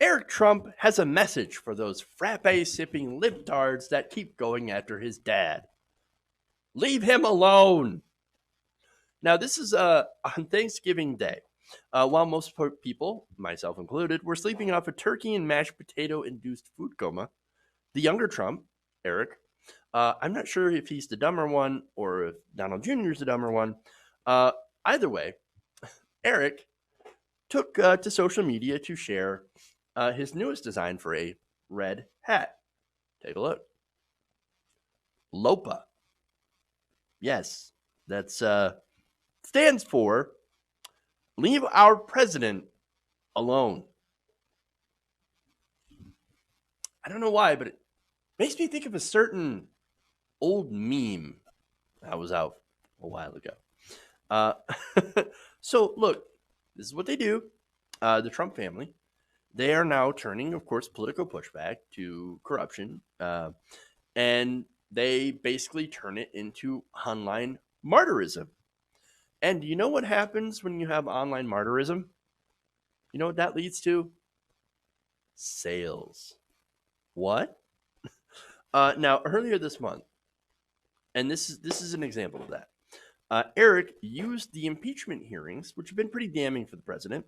Eric Trump has a message for those frappe-sipping libtards that keep going after his dad. Leave him alone. Now, this is on Thanksgiving Day. While most people, myself included, were sleeping off a turkey and mashed potato-induced food coma, the younger Trump, Eric, I'm not sure if he's the dumber one or if Donald Jr. is the dumber one. Either way, Eric took to social media to share his newest design for a red hat. Take a look. LOPA. Yes, that's stands for Leave Our President Alone. I don't know why, but it makes me think of a certain old meme that was out a while ago. So, look, this is what they do. The Trump family, they are now turning, of course, political pushback to corruption. And they basically turn it into online martyrism. And you know what happens when you have online martyrism? You know what that leads to? Sales. What? Now, earlier this month, and this is an example of that, Eric used the impeachment hearings, which have been pretty damning for the president,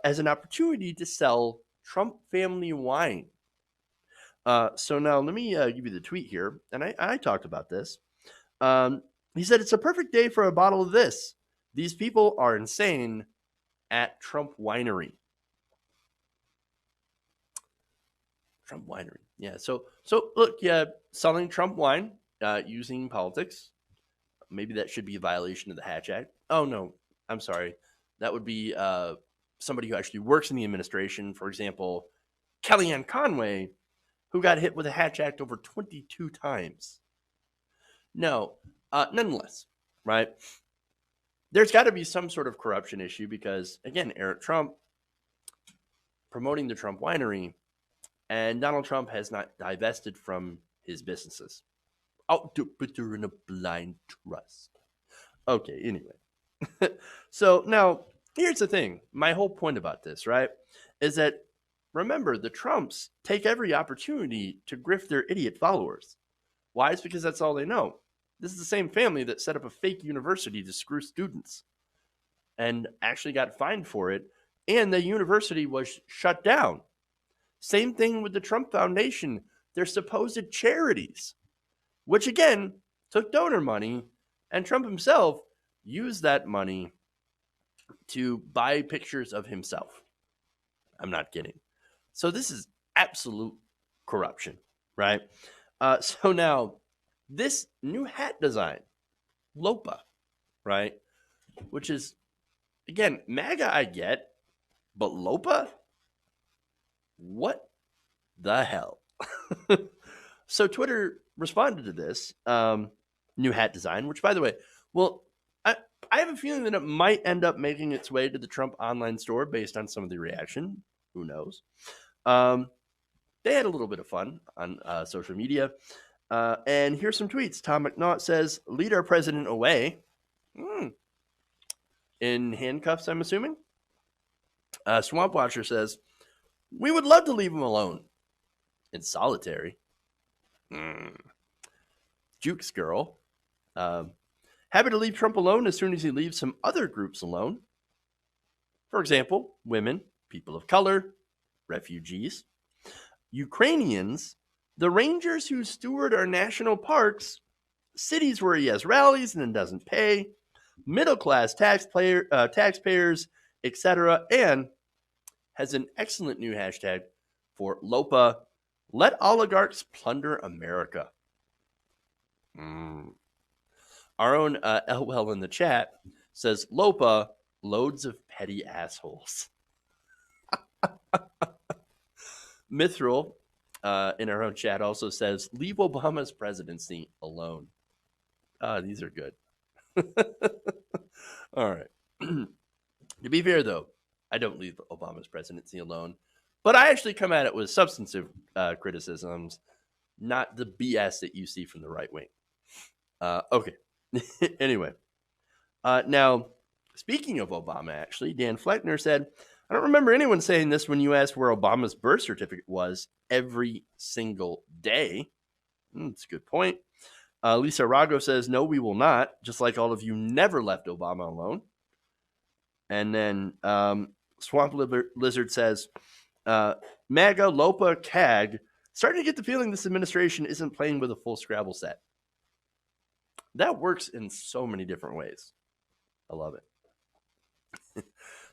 as an opportunity to sell Trump family wine. So now let me give you the tweet here, and I talked about this. He said, it's a perfect day for a bottle of this. These people are insane at Trump Winery. Trump Winery. Yeah, so look, yeah, selling Trump wine using politics. Maybe that should be a violation of the Hatch Act. Oh, no, I'm sorry. That would be somebody who actually works in the administration. For example, Kellyanne Conway, who got hit with a Hatch Act over 22 times. No, nonetheless, right? There's got to be some sort of corruption issue because, again, Eric Trump promoting the Trump Winery, and Donald Trump has not divested from his businesses. Out to put her in a blind trust. Okay, anyway. So now, here's the thing. My whole point about this, right, is that, remember, the Trumps take every opportunity to grift their idiot followers. Why? It's because that's all they know. This is the same family that set up a fake university to screw students and actually got fined for it, and the university was shut down. Same thing with the Trump Foundation, their supposed charities, which again took donor money, and Trump himself used that money to buy pictures of himself. I'm not kidding. So this is absolute corruption, right? So now this new hat design, LOPA, right? Which is, again, MAGA I get, but LOPA? What the hell? So Twitter responded to this new hat design, which, by the way, well, I have a feeling that it might end up making its way to the Trump online store based on some of the reaction. Who knows? They had a little bit of fun on social media. And here's some tweets. Tom McNaught says, lead our president away. In handcuffs, I'm assuming. Swamp Watcher says, we would love to leave him alone. In solitary. Jukes Girl. Happy to leave Trump alone as soon as he leaves some other groups alone. For example, women, people of color, refugees, Ukrainians, the rangers who steward our national parks, cities where he has rallies and then doesn't pay, middle-class taxpayers, etc., and has an excellent new hashtag for LOPA, let oligarchs plunder America. Our own Elwell in the chat says, LOPA, loads of petty assholes. Mithril in our own chat also says, leave Obama's presidency alone. These are good. All right. To be fair, though, I don't leave Obama's presidency alone. But I actually come at it with substantive criticisms, not the BS that you see from the right wing. Okay. Anyway. Now, speaking of Obama, actually, Dan Fleckner said, I don't remember anyone saying this when you asked where Obama's birth certificate was every single day. That's a good point. Lisa Rago says, no, we will not, just like all of you never left Obama alone. And then Swamp Lizard says, MAGA, Lopa, CAG, starting to get the feeling this administration isn't playing with a full Scrabble set. That works in so many different ways. I love it.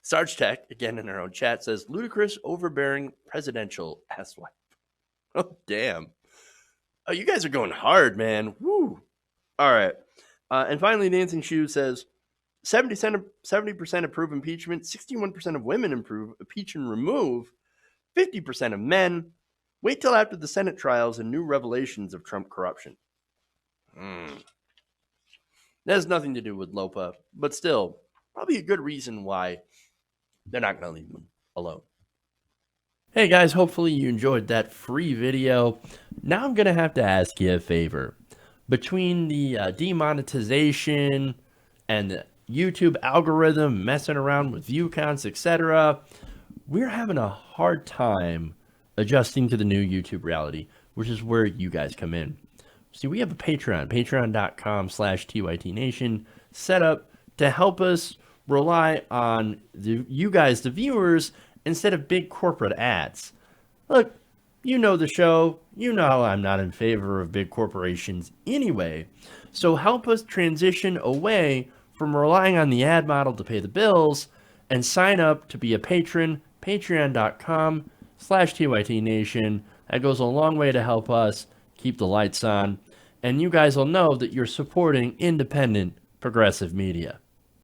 Sarge Tech, again in our own chat, says, ludicrous, overbearing, presidential asswipe. Oh, damn. Oh, you guys are going hard, man. Woo. All right. And finally, Dancing Shoe says, 70% approve impeachment, 61% of women improve impeach and remove, 50% of men. Wait till after the Senate trials and new revelations of Trump corruption. That has nothing to do with Lopa, but still, probably a good reason why they're not going to leave them alone. Hey guys, hopefully you enjoyed that free video. Now I'm going to have to ask you a favor. Between the demonetization and the YouTube algorithm messing around with view counts, etc., we're having a hard time adjusting to the new YouTube reality, which is where you guys come in. See, we have a Patreon, patreon.com/TYTNation, set up to help us rely on you guys, the viewers, instead of big corporate ads. Look, you know the show. You know I'm not in favor of big corporations anyway. So help us transition away from relying on the ad model to pay the bills and sign up to be a patron, patreon.com/TYTNation. That goes a long way to help us keep the lights on. And you guys will know that you're supporting independent progressive media.